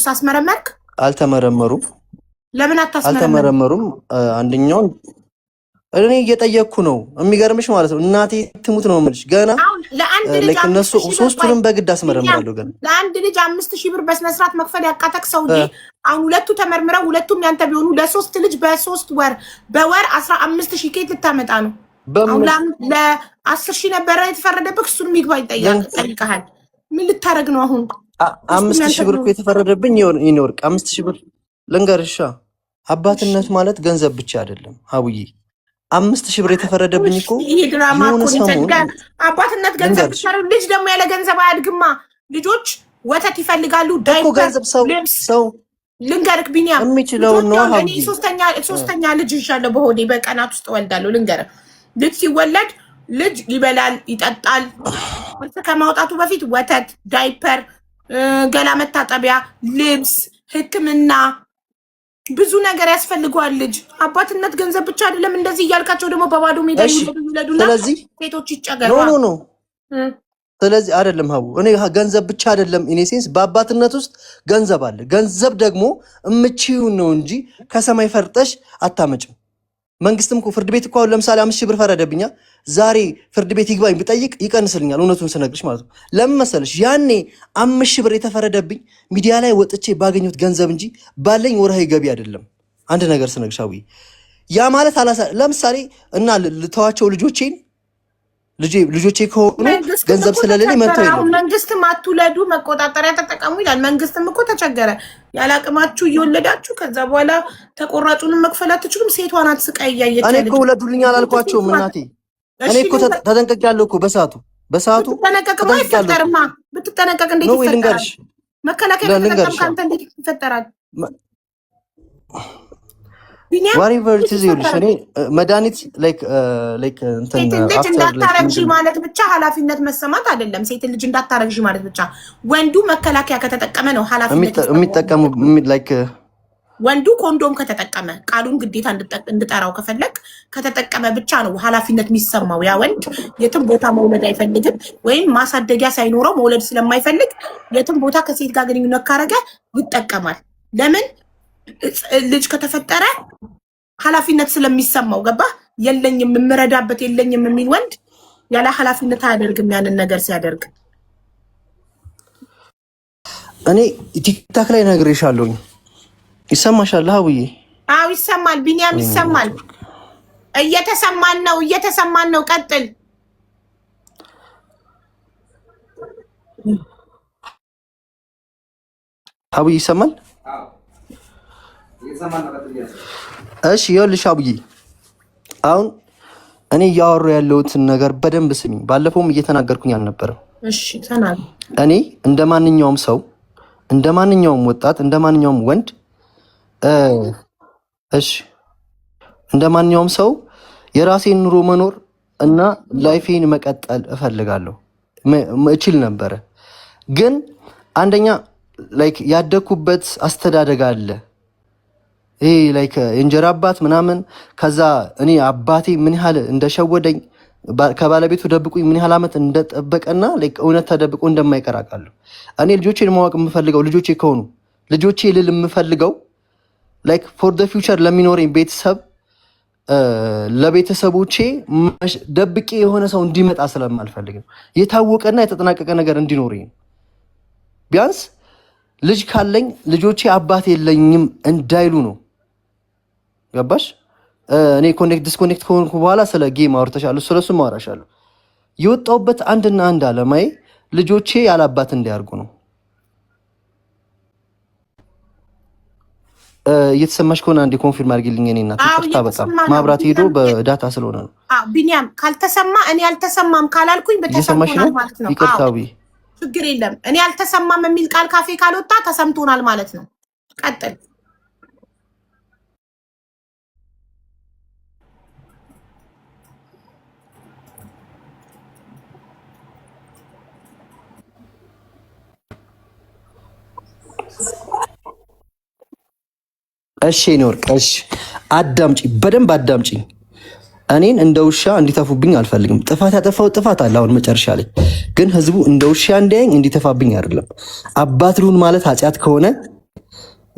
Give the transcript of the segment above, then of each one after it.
አስመረመርክ? አልተመረመሩም። ለምን አታስመረመሩ? አልተመረመሩም። አንደኛው እኔ እየጠየቅኩ ነው። የሚገርምሽ ማለት ነው እናቴ ትሙት ነው የምልሽ። ገና ለክ እነሱ ሶስቱንም በግድ አስመረምራለሁ። ገና ለአንድ ልጅ 5000 ብር በስነ ስርዓት መክፈል ያቃተክ ሰውዬ አሁን ሁለቱ ተመርምረው ሁለቱም ያንተ ቢሆኑ ለሶስት ልጅ በ3 ወር በወር 15000 ኬት ልታመጣ ነው? ለ10000 ነበረ የተፈረደብክ። እሱን ይግባ ይጠይቃል። ምን ልታረግ ነው አሁን? 5000 ብር እኮ የተፈረደብኝ ይኖርቅ 5000 ብር ልንገርሻ። አባትነት ማለት ገንዘብ ብቻ አይደለም ሀቡዬ። 5000 ብር የተፈረደብኝ እኮ ይሄ ድራማ እኮ ይተጋል። አባትነት ገንዘብ ብቻ ነው። ልጅ ደግሞ ያለ ገንዘብ አያድግማ። ልጆች ወተት ይፈልጋሉ፣ ዳይፐር፣ ገንዘብ ሰው ልንገርክ ቢኒያም የሚችለው ነው ሀቡዬ። እኔ ሶስተኛ ልጅ ይሻለው በሆዴ በቀናት ውስጥ ወልዳለሁ። ልንገርክ ልጅ ሲወለድ ልጅ ይበላል፣ ይጠጣል። ከማውጣቱ በፊት ወተት፣ ዳይፐር፣ ገላ መታጠቢያ፣ ልብስ፣ ሕክምና ብዙ ነገር ያስፈልገዋል ልጅ። አባትነት ገንዘብ ብቻ አይደለም። እንደዚህ እያልካቸው ደግሞ በባዶ ሜዳ ይወለዱና ሴቶች ይጨገሩ። ኖ ስለዚህ አይደለም ሀቡ። እኔ ገንዘብ ብቻ አይደለም ኢኔሴንስ በአባትነት ውስጥ ገንዘብ አለ። ገንዘብ ደግሞ እምችዩን ነው እንጂ ከሰማይ ፈርጠሽ አታመጭም። መንግስትም ፍርድ ቤት እኮ አሁን ለምሳሌ 5000 ብር ፈረደብኛ። ዛሬ ፍርድ ቤት ይግባኝ ብጠይቅ ይቀንስልኛል። እውነቱን ስነግርሽ ማለት ነው። ለምን መሰለሽ? ያኔ 5000 ብር የተፈረደብኝ ሚዲያ ላይ ወጥቼ ባገኘሁት ገንዘብ እንጂ ባለኝ ወርሃዊ ገቢ አይደለም። አንድ ነገር ስነግርሽ አውይ፣ ያ ማለት ለምሳሌ እና ልተዋቸው ልጆቼ ከሆኑ ገንዘብ ስለሌለኝ መተው የለም። መንግስትም አትውለዱ መቆጣጠሪያ ተጠቀሙ ይላል። መንግስትም እኮ ተቸገረ። ያላቅማችሁ እየወለዳችሁ ከዛ በኋላ ተቆራጩንም መክፈል አትችሉም። ሴቷን አትስቃይ እያየች እኔ እኮ ውለዱልኝ አላልኳቸውም እናቴ። እኔ እኮ ተጠንቀቂያለሁ እኮ በሰዓቱ ተጠነቀቅማ። አይፈጠርማ። ብትጠነቀቅ እንዴት ይፈጠራል? መከላከያ ከተጠቀምክ አንተ እንዴት ይፈጠራል? ዋሪቨር ኢት ኢዝ ይኸውልሽ፣ እኔ መድኃኒት ላይክ እንትን ልጅ እንዳታረግዢ ማለት ብቻ ኃላፊነት መሰማት አይደለም። ሴት ልጅ እንዳታረግዢ ማለት ብቻ ወንዱ መከላከያ ከተጠቀመ ነው ኃላፊነት የሚጠቀሙ ላይክ ወንዱ ኮንዶም ከተጠቀመ ቃሉን ግዴታ እንድጠራው ከፈለግ ከተጠቀመ ብቻ ነው ኃላፊነት የሚሰማው። ያ ወንድ የትም ቦታ መውለድ አይፈልግም ወይም ማሳደጊያ ሳይኖረው መውለድ ስለማይፈልግ የትም ቦታ ከሴት ጋር ግንኙነት ካረገ ይጠቀማል። ለምን? ልጅ ከተፈጠረ ኃላፊነት ስለሚሰማው ገባ። የለኝም የምረዳበት የለኝም የሚል ወንድ ያለ ኃላፊነት አያደርግም። ያንን ነገር ሲያደርግ እኔ ቲክታክ ላይ ነግሬሻለሁኝ። ይሰማሻል ሀቡዬ? አዎ ይሰማል ቢኒያም ይሰማል። እየተሰማን ነው። ቀጥል ሀቡዬ ይሰማል? እሺ ይኸውልሽ አቡዬ፣ አሁን እኔ እያወሩ ያለሁትን ነገር በደንብ ስሚ። ባለፈውም እየተናገርኩኝ አልነበረም? እሺ ተናገር። እኔ እንደ ማንኛውም ሰው፣ እንደ ማንኛውም ወጣት፣ እንደ ማንኛውም ወንድ እንደ ማንኛውም ሰው የራሴን ኑሮ መኖር እና ላይፌን መቀጠል እፈልጋለሁ። እችል ነበረ፣ ግን አንደኛ ላይክ ያደኩበት አስተዳደግ አለ። ይሄ ላይክ የእንጀራ አባት ምናምን። ከዛ እኔ አባቴ ምን ያህል እንደሸወደኝ ከባለቤቱ ደብቁኝ ምን ያህል ዓመት እንደጠበቀና ላይክ እውነት ተደብቆ እንደማይቀር አውቃለሁ። እኔ ልጆቼን ማወቅ የምፈልገው ልጆቼ ከሆኑ ልጆቼ ልል የምፈልገው ላይክ ፎር ዘ ፊውቸር ለሚኖረኝ ቤተሰብ ለቤተሰቦቼ ደብቄ የሆነ ሰው እንዲመጣ ስለማልፈልግ ነው። የታወቀና የተጠናቀቀ ነገር እንዲኖረኝ ነው። ቢያንስ ልጅ ካለኝ ልጆቼ አባት የለኝም እንዳይሉ ነው። ገባሽ? እኔ ዲስኮኔክት ከሆንኩ በኋላ ስለ ጌም አውርተሻለሁ፣ ስለሱ ማወራሻለሁ። የወጣሁበት አንድና አንድ አለማዬ ልጆቼ ያላባት እንዲያርጉ ነው። እየተሰማሽ ከሆነ አንዴ ኮንፊርም አድርጊልኝ። እኔ እናት ይቅርታ፣ በጣም ማብራት ሄዶ በዳታ ስለሆነ ነው። ቢኒያም ካልተሰማ እኔ አልተሰማም ካላልኩኝ በተሰማሽ ማለት ነው። ይቅርታ ችግር የለም። እኔ አልተሰማም የሚል ቃል ካፌ ካልወጣ ተሰምቶናል ማለት ነው። ቀጥል። እሺ ኖርቅ፣ እሺ አዳምጪ፣ በደንብ አዳምጪ። እኔን እንደ ውሻ እንዲተፉብኝ አልፈልግም። ጥፋት ያጠፋው ጥፋት አለ አሁን መጨረሻ ላይ ግን ህዝቡ እንደ ውሻ እንዲያየኝ እንዲተፋብኝ አይደለም። አባት ልሁን ማለት ኃጢአት ከሆነ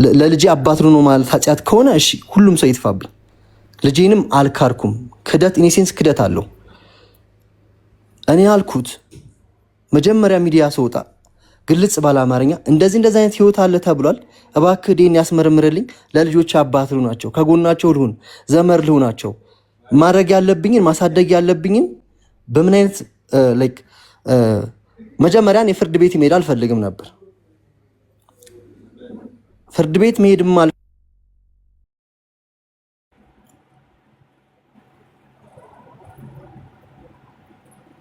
ለልጄ አባት ነው ማለት ኃጢአት ከሆነ እሺ ሁሉም ሰው ይጥፋብኝ። ልጄንም አልካርኩም። ክደት ኢኔሴንስ ክደት አለው። እኔ አልኩት መጀመሪያ ሚዲያ ሰውጣ ግልጽ ባለ አማርኛ እንደዚህ አይነት ህይወት አለ ተብሏል። እባክህ ዲን ያስመርምርልኝ። ለልጆች አባት ልሁናቸው፣ ከጎናቸው ልሁን፣ ዘመር ልሁናቸው። ማድረግ ያለብኝን ማሳደግ ያለብኝን በምን አይነት ላይክ መጀመሪያ እኔ ፍርድ ቤት መሄድ አልፈልግም ነበር። ፍርድ ቤት መሄድም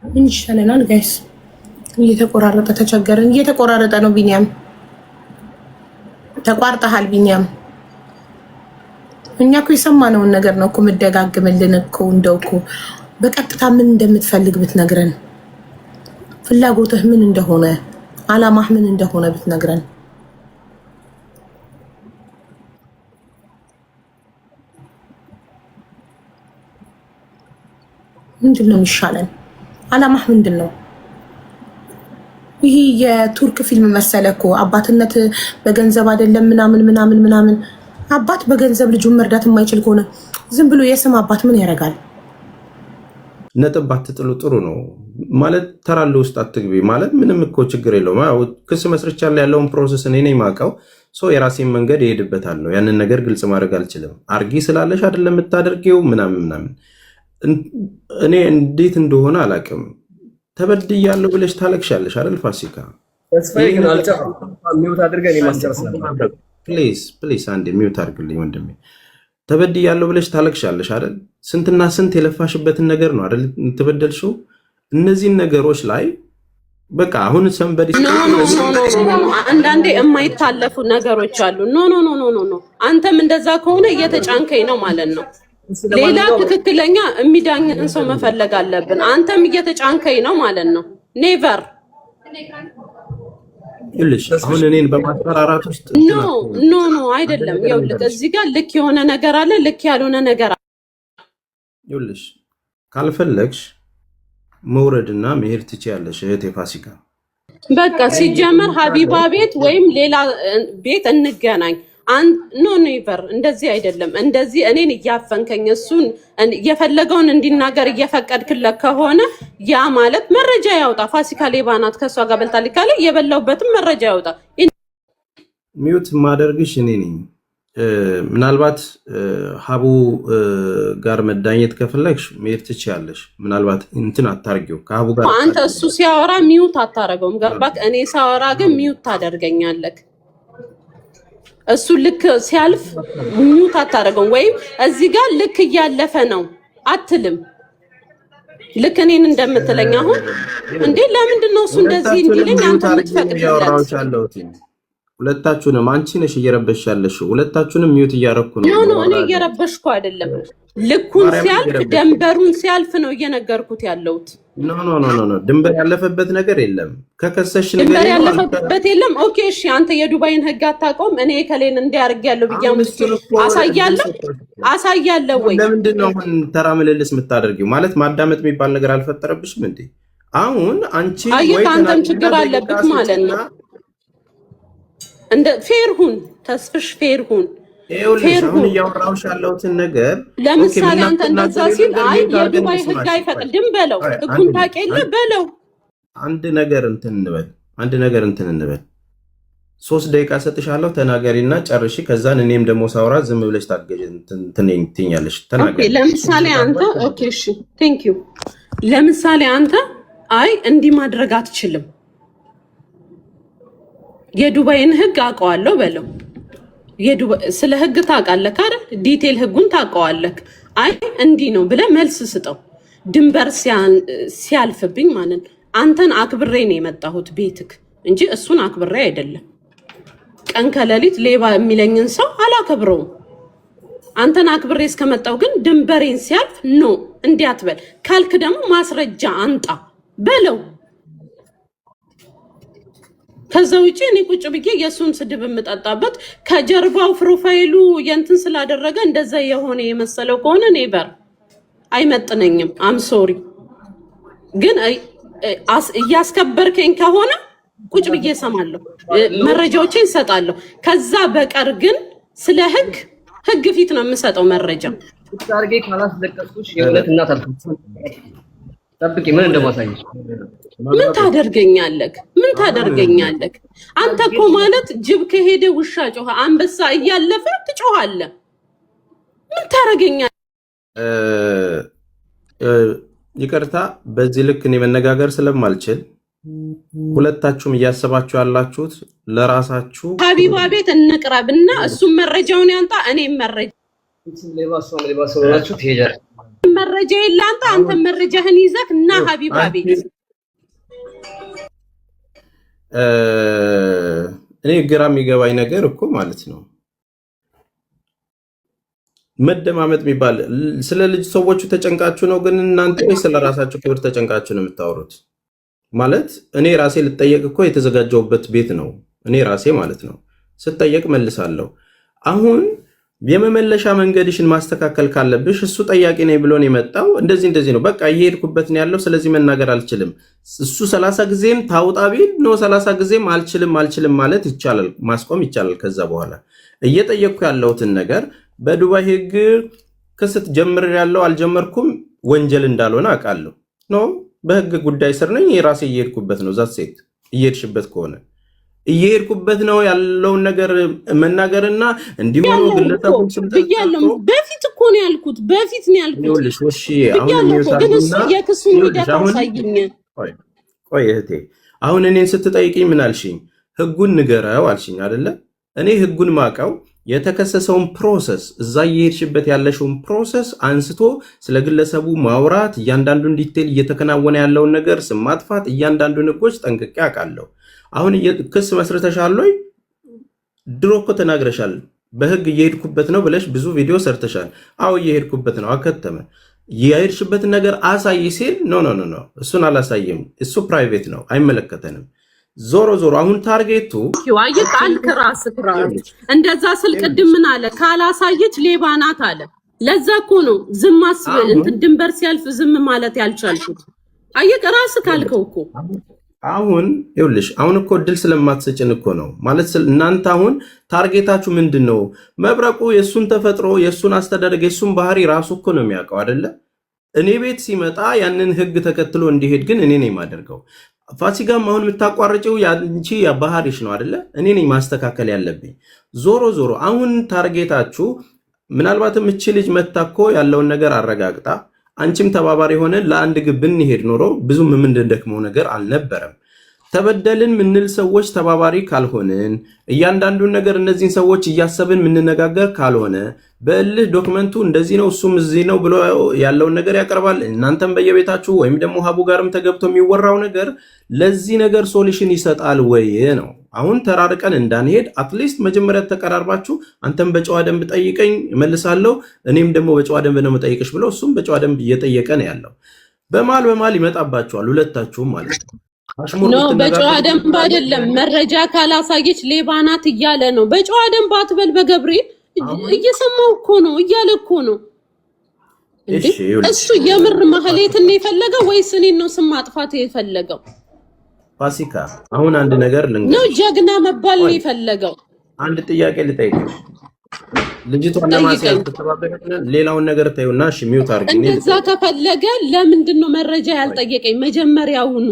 ምን ይሻለናል ጋይስ? እየተቆራረጠ ተቸገረን። እየተቆራረጠ ነው። ቢኒያም ተቋርጠሃል። ቢኒያም እኛ እኮ የሰማነውን ነገር ነው እኮ የምደጋግምልን እኮ። እንደው እኮ በቀጥታ ምን እንደምትፈልግ ብትነግረን፣ ፍላጎትህ ምን እንደሆነ፣ አላማህ ምን እንደሆነ ብትነግረን። ምንድን ነው የሚሻለን? አላማህ ምንድን ነው? ይሄ የቱርክ ፊልም መሰለ እኮ። አባትነት በገንዘብ አይደለም ምናምን ምናምን ምናምን። አባት በገንዘብ ልጁን መርዳት የማይችል ከሆነ ዝም ብሎ የስም አባት ምን ያደርጋል? ነጥብ ባትጥሉ ጥሩ ነው ማለት። ተራለ ውስጥ አትግቢ ማለት ምንም እኮ ችግር የለውም። ክስ መስርቻለሁ ያለውን ፕሮሰስ እኔ ነኝ የማውቀው። የራሴን መንገድ እሄድበታለሁ። ያንን ነገር ግልጽ ማድረግ አልችልም። አርጊ ስላለሽ አይደለም የምታደርጊው ምናምን ምናምን። እኔ እንዴት እንደሆነ አላውቅም። ተበድያለሁ ብለሽ ታለቅሻለሽ አይደል ፋሲካ? ፕሊዝ አንዴ ሚውት አድርግልኝ ወንድሜ። ተበድያለሁ ብለሽ ታለቅሻለሽ አይደል? ስንትና ስንት የለፋሽበትን ነገር ነው አይደል ተበደልሽው። እነዚህን ነገሮች ላይ በቃ አሁን ሰንበዲ አንዳንዴ የማይታለፉ ነገሮች አሉ። ኖ ኖ ኖ ኖ ኖ አንተም እንደዛ ከሆነ እየተጫንከኝ ነው ማለት ነው። ሌላ ትክክለኛ የሚዳኝን ሰው መፈለግ አለብን። አንተም እየተጫንከኝ ነው ማለት ነው። ኔቨር ይልሽ አሁን እኔን በማስፈራራት ውስጥ ኖ ኖ አይደለም። ይኸውልህ እዚህ ጋር ልክ የሆነ ነገር አለ፣ ልክ ያልሆነ ነገር አለ። ይልሽ ካልፈለግሽ መውረድና መሄድ ትችያለሽ እህቴ ፋሲካ። በቃ ሲጀመር ሀቢባ ቤት ወይም ሌላ ቤት እንገናኝ። ኖ ኔቨር እንደዚህ አይደለም። እንደዚህ እኔን እያፈንከኝ እሱን የፈለገውን እንዲናገር እየፈቀድክለት ከሆነ ያ ማለት መረጃ ያውጣ። ፋሲካ ሌባ ናት ከእሷ ጋር በልታለች ካለ የበላውበትም መረጃ ያውጣ። ሚዩት ማደርግሽ እኔ ነኝ። ምናልባት ሀቡ ጋር መዳኘት ከፈለግሽ መሄድ ትችያለሽ። ምናልባት እንትን አታርጊው ከሀቡ ጋር አንተ እሱ ሲያወራ ሚዩት አታረገውም። ገባክ? እኔ ሳወራ ግን ሚዩት ታደርገኛለክ። እሱ ልክ ሲያልፍ ሚዩት አታረገውም። ወይም እዚህ ጋር ልክ እያለፈ ነው አትልም። ልክ እኔን እንደምትለኝ አሁን እንዴ ለምንድን ነው እሱ እንደዚህ እንዲለኝ አንተ የምትፈቅድለት? ሁለታችሁንም አንቺ ነሽ እየረበሽ ያለሽው። ሁለታችሁንም ሚዩት እያረኩ ነው። ኖ እኔ እየረበሽኩ አይደለም። ልኩን ሲያልፍ ደንበሩን ሲያልፍ ነው እየነገርኩት ያለሁት። ኖ ድንበር ያለፈበት ነገር የለም። ከከሰሽ ነገር ድንበር ያለፈበት የለም። ኦኬ እሺ፣ አንተ የዱባይን ህግ አታውቀውም። እኔ ከሌን እንዲያርግ ያለው ብያም አሳያለሁ ወይ? ለምንድን ነው አሁን ተራ ምልልስ የምታደርጊው? ማለት ማዳመጥ የሚባል ነገር አልፈጠረብሽም እንዴ? አሁን አንቺ ወይ አንተም ችግር አለብህ ማለት ነው። እንደ ፌርሁን ተስፍሽ ፌርሁን አሁን እያወራሁሽ ያለሁትን ነገር ለምሳሌ አንተ እንደዛ ሲል አይ የዱባይ ህግ አይፈቅድም በለው፣ ህጉን ታውቂያለህ በለው። አንድ ነገር እንትን እንበል 3 ደቂቃ ሰጥሻለሁ፣ ተናገሪና ጨርሺ። ከዛን እኔም ደግሞ ሳውራ ዝም ብለሽ ታገጂ ትኛለሽ። ተናገሪ። ለምሳሌ አንተ ኦኬ እሺ ቴንክ ዩ። ለምሳሌ አንተ አይ እንዲህ ማድረግ አትችልም የዱባይን ህግ አውቀዋለሁ በለው። ስለ ህግ ታውቃለህ አይደል? ዲቴል ህጉን ታውቀዋለህ። አይ እንዲህ ነው ብለህ መልስ ስጠው። ድንበር ሲያልፍብኝ ማለት አንተን አክብሬ ነው የመጣሁት ቤትክ እንጂ እሱን አክብሬ አይደለም። ቀን ከሌሊት ሌባ የሚለኝን ሰው አላከብረውም። አንተን አክብሬ እስከመጣሁ ግን ድንበሬን ሲያልፍ ኖ እንዲህ አትበል ካልክ ደግሞ ማስረጃ አንጣ በለው። ከዛ ውጪ እኔ ቁጭ ብዬ የሱን ስድብ የምጠጣበት ከጀርባው ፕሮፋይሉ የንትን ስላደረገ እንደዛ የሆነ የመሰለው ከሆነ ኔቨር አይመጥነኝም። አም ሶሪ ግን እያስከበርከኝ ከሆነ ቁጭ ብዬ እሰማለሁ፣ መረጃዎችን እሰጣለሁ። ከዛ በቀር ግን ስለ ህግ ፊት ነው የምሰጠው መረጃ። ታርጌ ካላስለቀስኩሽ የእውነት እናት አልኩት። ጠብቂ፣ ምን እንደማሳየሽ። ምን ታደርገኛለህ? ምን ታደርገኛለህ? አንተ እኮ ማለት ጅብ ከሄደ ውሻ ጮኸ፣ አንበሳ እያለፈ ትጮኻለህ። ምን ታደርገኛለህ? ይቅርታ፣ በዚህ ልክ እኔ መነጋገር ስለማልችል ሁለታችሁም እያሰባችሁ ያላችሁት ለራሳችሁ ሀቢባ ቤት እንቅረብና እሱም መረጃውን ያንጣ፣ እኔም መረጃ መረጃ የላንተ፣ አንተ መረጃህን ይዘህ እና ሀቢባ ቤት። እኔ ግራ የሚገባኝ ነገር እኮ ማለት ነው መደማመጥ የሚባል ስለ ልጅ ሰዎቹ ተጨንቃችሁ ነው ግን እናንተ ወይ ስለ ራሳችሁ ክብር ተጨንቃችሁ ነው የምታወሩት? ማለት እኔ ራሴ ልጠየቅ እኮ የተዘጋጀውበት ቤት ነው። እኔ ራሴ ማለት ነው ስጠየቅ መልሳለሁ። አሁን የመመለሻ መንገድሽን ማስተካከል ካለብሽ እሱ ጠያቂ ነኝ ብሎን የመጣው እንደዚህ ነው፣ በቃ እየሄድኩበት ነው ያለው፣ ስለዚህ መናገር አልችልም። እሱ 30 ጊዜም ታውጣ ቢል ነው 30 ጊዜም አልችልም ማለት ይቻላል፣ ማስቆም ይቻላል። ከዛ በኋላ እየጠየቅኩ ያለሁትን ነገር በዱባይ ህግ ክስት ጀምር ያለው አልጀመርኩም ወንጀል እንዳልሆነ አውቃለሁ። ኖ በህግ ጉዳይ ስር ነኝ። የራሴ እየሄድኩበት ነው። ዛት ሴት እየሄድሽበት ከሆነ እየሄድኩበት ነው ያለውን ነገር መናገርና እንዲሆኑ ግለሰቡን ብያለሁ። በፊት እኮ ነው ያልኩት፣ በፊት ነው ያልኩት። እሺ አሁን ግን እሱ የክሱን ሂደት አሳይኝ። ቆይ እህቴ፣ አሁን እኔን ስትጠይቂኝ ምን አልሽኝ? ህጉን ንገረው አልሽኝ አይደለ? እኔ ህጉን ማቀው የተከሰሰውን ፕሮሰስ እዛ እየሄድሽበት ያለሽውን ፕሮሰስ አንስቶ ስለ ግለሰቡ ማውራት፣ እያንዳንዱን ዲቴል እየተከናወነ ያለውን ነገር ስም ማጥፋት፣ እያንዳንዱን ህጎች ጠንቅቄ አውቃለሁ። አሁን ክስ መስርተሻል ወይ? ድሮ እኮ ተናግረሻል። በህግ እየሄድኩበት ነው ብለሽ ብዙ ቪዲዮ ሰርተሻል። አዎ እየሄድኩበት ነው፣ አከተመ። የሄድሽበትን ነገር አሳይ ሲል ኖ እሱን አላሳይም፣ እሱ ፕራይቬት ነው፣ አይመለከተንም። ዞሮ አሁን ታርጌቱ አየህ፣ አልክ ራስህ እንደዛ ስል ቅድም ምን አለ? ካላሳየች ሌባ ናት አለ። ለዛ እኮ ነው ዝም አስበል እንትን ድንበር ሲያልፍ ዝም ማለት ያልቻልኩት። አየህ ራስህ ካልከው እኮ አሁን ይኸውልሽ፣ አሁን እኮ እድል ስለማትሰጭን እኮ ነው ማለት እናንተ አሁን ታርጌታችሁ ምንድን ነው? መብረቁ የእሱን ተፈጥሮ የእሱን አስተዳደግ የእሱን ባህሪ ራሱ እኮ ነው የሚያውቀው አይደለ? እኔ ቤት ሲመጣ ያንን ህግ ተከትሎ እንዲሄድ ግን እኔ ነኝ የማደርገው። ፋሲካም አሁን የምታቋርጭው ያንቺ ባህሪሽ ነው አይደለ? እኔ ነኝ ማስተካከል ያለብኝ። ዞሮ አሁን ታርጌታችሁ ምናልባትም እቺ ልጅ መታኮ ያለውን ነገር አረጋግጣ አንቺም ተባባሪ ሆነ ለአንድ ግብ ብንሄድ ኖሮ ብዙም የምንደክመው ነገር አልነበረም። ተበደልን ምንል ሰዎች ተባባሪ ካልሆንን እያንዳንዱን ነገር እነዚህን ሰዎች እያሰብን የምንነጋገር ካልሆነ በእልህ ዶክመንቱ እንደዚህ ነው እሱም እዚህ ነው ብሎ ያለውን ነገር ያቀርባል። እናንተም በየቤታችሁ ወይም ደግሞ ሀቡ ጋርም ተገብቶ የሚወራው ነገር ለዚህ ነገር ሶሉሽን ይሰጣል ወይ ነው። አሁን ተራርቀን እንዳንሄድ አትሊስት መጀመሪያ ተቀራርባችሁ አንተም በጨዋ ደንብ ጠይቀኝ እመልሳለሁ፣ እኔም ደግሞ በጨዋ ደንብ ነው የምጠይቅሽ ብሎ እሱም በጨዋ ደንብ እየጠየቀ ነው ያለው። በማል ይመጣባችኋል ሁለታችሁም ማለት ነው። ኖ በጨዋ ደንብ አይደለም። መረጃ ካላሳየች ሌባ ናት እያለ ነው። በጨዋ ደንብ አትበል። በገብርኤል እየሰማው እኮ ነው እያለ እኮ ነው። እሱ የምር ማህሌትን ነው የፈለገው ወይስ እኔን ነው ስም ማጥፋት የፈለገው? ፋሲካ አሁን አንድ ነገር ልንገርሽ ነው። ጀግና መባል ነው የፈለገው። አንድ ጥያቄ ልጠይቅሽ። ልጅቷን ለማስያዝ ተተባበረን ሌላውን ነገር ታዩና እሺ ሚውት አድርጊ። እንደዛ ከፈለገ ለምንድን ነው መረጃ ያልጠየቀኝ መጀመሪያውኑ?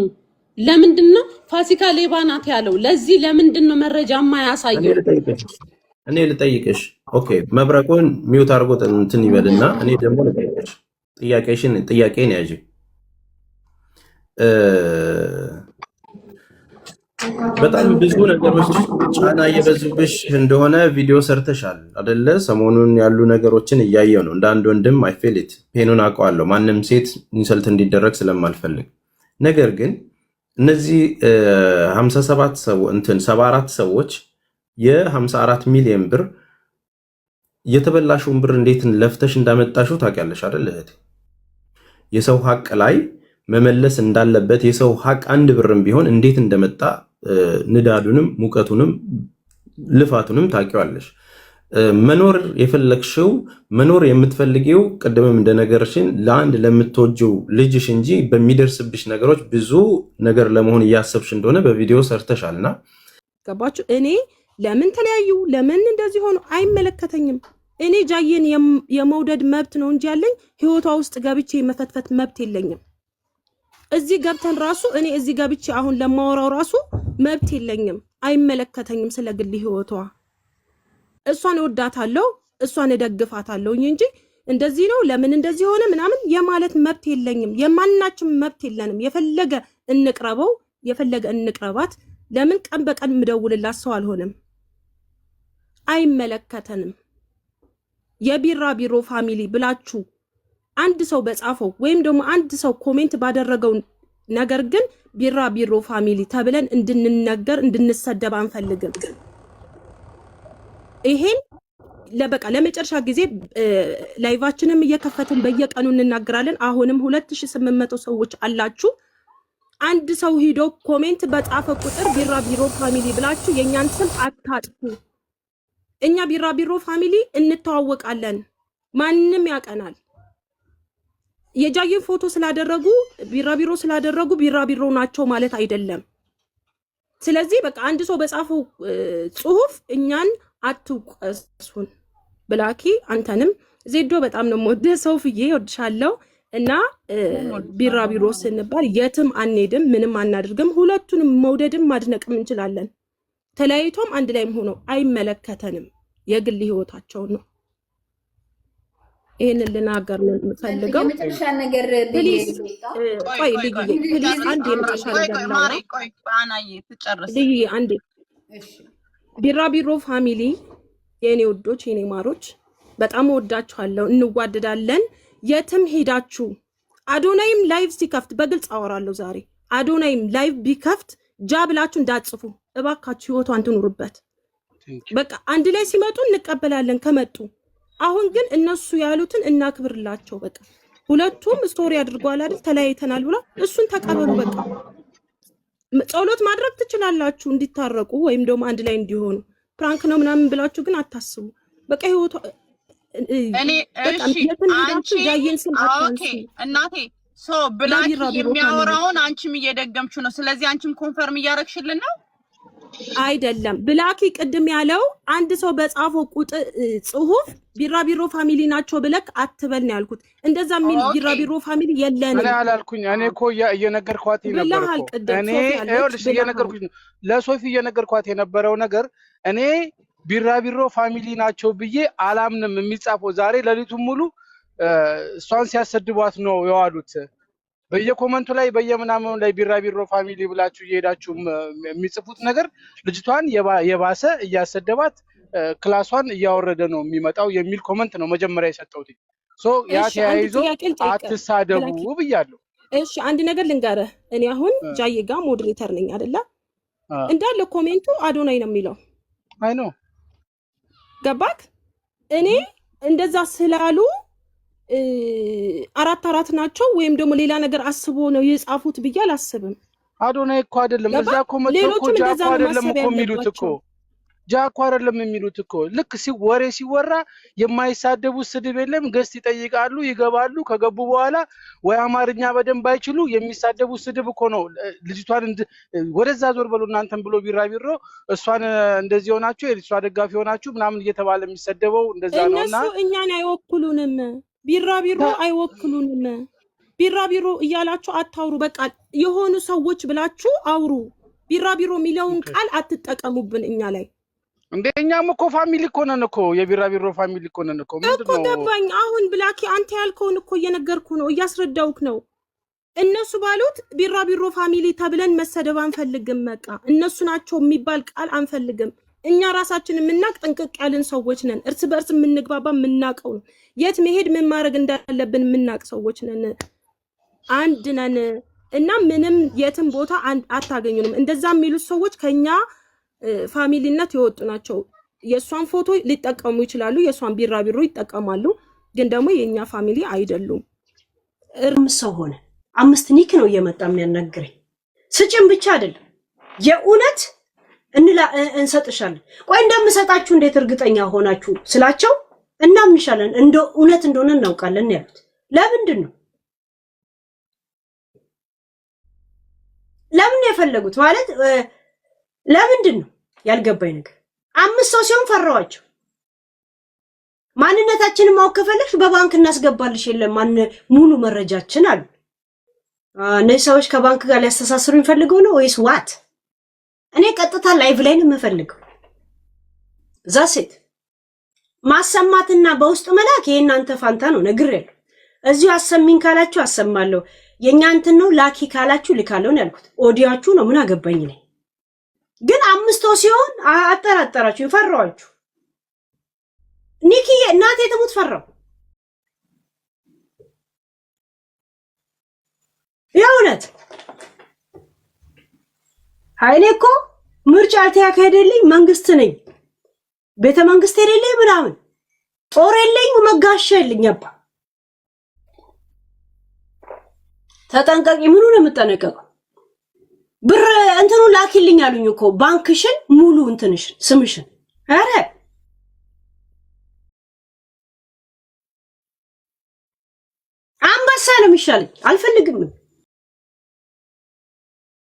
ለምንድን ነው ፋሲካ ሌባ ናት ያለው? ለዚህ ለምንድን ነው መረጃ የማያሳየው? እኔ ልጠይቅሽ። ኦኬ መብረቁን ሚውት አድርጎ እንትን ይበልና እኔ ደግሞ ልጠይቅሽ። ጥያቄን ያዥ። በጣም ብዙ ነገሮች ጫና እየበዙብሽ እንደሆነ ቪዲዮ ሰርተሻል አይደለ? ሰሞኑን ያሉ ነገሮችን እያየው ነው። እንደ አንድ ወንድም አይፌሊት ፔኑን አውቀዋለሁ። ማንም ሴት ኢንሰልት እንዲደረግ ስለማልፈልግ ነገር ግን እነዚህ 74 ሰዎች የ54 ሚሊዮን ብር የተበላሽውን ብር እንዴት ለፍተሽ እንዳመጣሽው ታውቂያለሽ አይደል እህቴ? የሰው ሀቅ ላይ መመለስ እንዳለበት የሰው ሀቅ አንድ ብርም ቢሆን እንዴት እንደመጣ ንዳዱንም ሙቀቱንም ልፋቱንም ታውቂዋለሽ። መኖር የፈለግሽው መኖር የምትፈልጊው ቅድምም እንደነገርሽን ለአንድ ለምትወጂው ልጅሽ እንጂ በሚደርስብሽ ነገሮች ብዙ ነገር ለመሆን እያሰብሽ እንደሆነ በቪዲዮ ሰርተሻልና ገባችሁ? እኔ ለምን ተለያዩ ለምን እንደዚህ ሆኖ አይመለከተኝም። እኔ ጃዬን የመውደድ መብት ነው እንጂ ያለኝ ህይወቷ ውስጥ ገብቼ የመፈትፈት መብት የለኝም። እዚህ ገብተን ራሱ እኔ እዚህ ገብቼ አሁን ለማወራው ራሱ መብት የለኝም። አይመለከተኝም ስለ ግል ህይወቷ። እሷን እወዳታለሁ እሷን እደግፋታለሁ እንጂ እንደዚህ ነው ለምን እንደዚህ ሆነ ምናምን የማለት መብት የለኝም። የማንናችም መብት የለንም። የፈለገ እንቅረበው የፈለገ እንቅረባት። ለምን ቀን በቀን ምደውልላት ሰው አልሆነም። አይመለከተንም። የቢራቢሮ ፋሚሊ ብላችሁ አንድ ሰው በጻፈው ወይም ደግሞ አንድ ሰው ኮሜንት ባደረገው ነገር ግን ቢራቢሮ ፋሚሊ ተብለን እንድንነገር እንድንሰደብ አንፈልግም። ይሄን ለበቃ ለመጨረሻ ጊዜ ላይቫችንም እየከፈትን በየቀኑ እንናገራለን። አሁንም 2800 ሰዎች አላችሁ። አንድ ሰው ሂዶ ኮሜንት በጻፈ ቁጥር ቢራቢሮ ፋሚሊ ብላችሁ የኛን ስም አታጥፉ። እኛ ቢራቢሮ ፋሚሊ እንተዋወቃለን። ማንንም ያቀናል። የጃዬን ፎቶ ስላደረጉ ቢራቢሮ ስላደረጉ ቢራቢሮ ናቸው ማለት አይደለም። ስለዚህ በቃ አንድ ሰው በጻፈው ጽሁፍ እኛን አትውቀሱን። ብላኪ አንተንም ዜዶ በጣም ነው የምወደው። ሰውፍዬ እወድሻለሁ። እና ቢራቢሮ ስንባል የትም አንሄድም፣ ምንም አናደርግም። ሁለቱንም መውደድም ማድነቅም እንችላለን። ተለያይቶም አንድ ላይም ሆኖ አይመለከተንም። የግል ህይወታቸው ነው። ይሄንን ልናገር ነው የምፈልገው። የመጨረሻ ነገር ፕሊዝ ቆይ ልዬ ፕሊዝ አንድ የመጨረሻ ነገር ማሪ ቆይ አናዬ ትጨርስ ልዬ አንዴ። ቢራቢሮ ፋሚሊ የኔ ወዶች የኔ ማሮች በጣም ወዳችኋለሁ፣ እንዋደዳለን። የትም ሄዳችሁ አዶናይም ላይቭ ሲከፍት በግልጽ አወራለሁ ዛሬ አዶናይም ላይቭ ቢከፍት ጃ ብላችሁ እንዳጽፉ እባካችሁ፣ ህይወቷን ትኑርበት። በቃ አንድ ላይ ሲመጡ እንቀበላለን ከመጡ። አሁን ግን እነሱ ያሉትን እናክብርላቸው። በቃ ሁለቱም ስቶሪ አድርጓል አይደል ተለያይተናል ብሎ እሱን ተቀበሉ። በቃ ጸሎት ማድረግ ትችላላችሁ እንዲታረቁ ወይም ደግሞ አንድ ላይ እንዲሆኑ። ፕራንክ ነው ምናምን ብላችሁ ግን አታስቡ። በቃ ህይወቷ እኔ እሺ ኦኬ እናቴ ሶ ብላክ የሚያወራውን አንቺም እየደገምችሁ ነው። ስለዚህ አንቺም ኮንፈርም እያረግሽልን ነው አይደለም? ብላኪ ቅድም ያለው አንድ ሰው በጻፈው ቁጥር ጽሁፍ ቢራቢሮ ፋሚሊ ናቸው ብለክ አትበል ነው ያልኩት። እንደዛ የሚል ቢራቢሮ ፋሚሊ የለንም። እኔ አላልኩኝ። እኔ እኮ እየነገርኳት ነበር እኮ እኔ ይኸውልሽ እየነገርኩሽ ነው። ለሶፊ እየነገርኳት የነበረው ነገር እኔ ቢራቢሮ ፋሚሊ ናቸው ብዬ አላምንም። የሚጻፈው ዛሬ ሌሊቱን ሙሉ እሷን ሲያሰድቧት ነው የዋሉት። በየኮመንቱ ላይ በየምናምኑ ላይ ቢራቢሮ ፋሚሊ ብላችሁ እየሄዳችሁ የሚጽፉት ነገር ልጅቷን የባሰ እያሰደባት ክላሷን እያወረደ ነው የሚመጣው የሚል ኮመንት ነው መጀመሪያ የሰጠሁት። ሶ ያ ተያይዞ አትሳደቡ ብያለሁ። እሺ አንድ ነገር ልንገርህ። እኔ አሁን ጃዬ ጋር ሞዴሬተር ነኝ አይደለ? እንዳለ ኮሜንቱ አዶናይ ነው የሚለው። አይ ነው ገባክ? እኔ እንደዛ ስላሉ አራት ናቸው ወይም ደግሞ ሌላ ነገር አስቦ ነው የጻፉት ብዬ አላስብም። አዶናይ እኮ አይደለም እዛ እኮ መጥቶ እኮ ጃኮ አይደለም እኮ የሚሉት እኮ ጃኮ አይደለም የሚሉት እኮ ልክ ወሬ ሲወራ የማይሳደቡ ስድብ የለም። ገስት ይጠይቃሉ፣ ይገባሉ። ከገቡ በኋላ ወይ አማርኛ በደንብ አይችሉ የሚሳደቡ ስድብ እኮ ነው። ልጅቷን ወደዛ ዞር በሉ እናንተን ብሎ ቢራቢሮ እሷን እንደዚህ ሆናችሁ የእሷ ደጋፊ ሆናችሁ ምናምን እየተባለ የሚሰደበው እንደዛ ነውና እነሱ እኛን አይወክሉንም። ቢራቢሮ አይወክሉንም። ቢራቢሮ እያላችሁ አታውሩ። በቃ የሆኑ ሰዎች ብላችሁ አውሩ። ቢራቢሮ የሚለውን ቃል አትጠቀሙብን እኛ ላይ። እንደኛም እኮ ፋሚሊ እኮ ነን እኮ የቢራቢሮ ፋሚሊ እኮ ነን እኮ። ምንድነው እኮ ገባኝ። አሁን ብላኪ አንተ ያልከውን እኮ እየነገርኩ ነው፣ እያስረዳውክ ነው። እነሱ ባሉት ቢራቢሮ ፋሚሊ ተብለን መሰደብ አንፈልግም። በቃ እነሱ ናቸው የሚባል ቃል አንፈልግም። እኛ ራሳችን የምናቅ ጥንቅቅ ያልን ሰዎች ነን። እርስ በእርስ የምንግባባ የምናቀው ነው። የት መሄድ ምን ማድረግ እንዳለብን የምናቅ ሰዎች ነን። አንድ ነን እና ምንም የትም ቦታ አታገኙንም። እንደዛ የሚሉት ሰዎች ከኛ ፋሚሊነት የወጡ ናቸው። የሷን ፎቶ ሊጠቀሙ ይችላሉ፣ የሷን ቢራቢሮ ይጠቀማሉ፣ ግን ደግሞ የኛ ፋሚሊ አይደሉም። ሰው ሆነ 5 ኒክ ነው እየመጣ የሚያናግረኝ። ስጭም ብቻ አይደለም የእውነት እንሰጥሻለን። ቆይ እንደምሰጣችሁ እንዴት እርግጠኛ ሆናችሁ ስላቸው እናምንሻለን እንደው እውነት እንደሆነ እናውቃለን ያሉት። ለምንድን ነው የፈለጉት ማለት ለምንድን ነው ያልገባኝ ነገር። 5 ሰው ሲሆን ፈራዋቸው። ማንነታችንን ማወቅ ከፈለግሽ በባንክ እናስገባልሽ የለም ሙሉ መረጃችን አሉ። እነዚህ ሰዎች ከባንክ ጋር ሊያስተሳስሩኝ ፈልገው ነው ወይስ ዋት? እኔ ቀጥታ ላይቭ ላይ ነው የምፈልገው። ዛሴት ማሰማትና በውስጥ መላክ የእናንተ ፋንታ ነው። ነግሬያለሁ። እዚሁ አሰሚኝ ካላችሁ አሰማለሁ። የኛ እንትን ነው ላኪ ካላችሁ ልካለሁ ነው ያልኩት። ኦዲያችሁ ነው ምን አገባኝ ነኝ። ግን 5 ሰው ሲሆን አጠራጠራችሁ፣ ፈራዋችሁ። ኒኪዬ እናቴ ትሙት ፈራው። የእውነት ኃይሌ እኮ ምርጫ አልተካሄደልኝ መንግስት ነኝ ቤተ መንግስት የሌለኝ ምናምን ጦር የለኝ መጋሻ የለኝ። አባ ተጠንቀቂ። ምኑ ነው የምጠነቀቀው? ብር እንትኑ ላኪልኝ አሉኝ እኮ ባንክሽን ሙሉ እንትንሽን ስምሽን። አረ አንበሳ ነው የሚሻለኝ። አልፈልግም።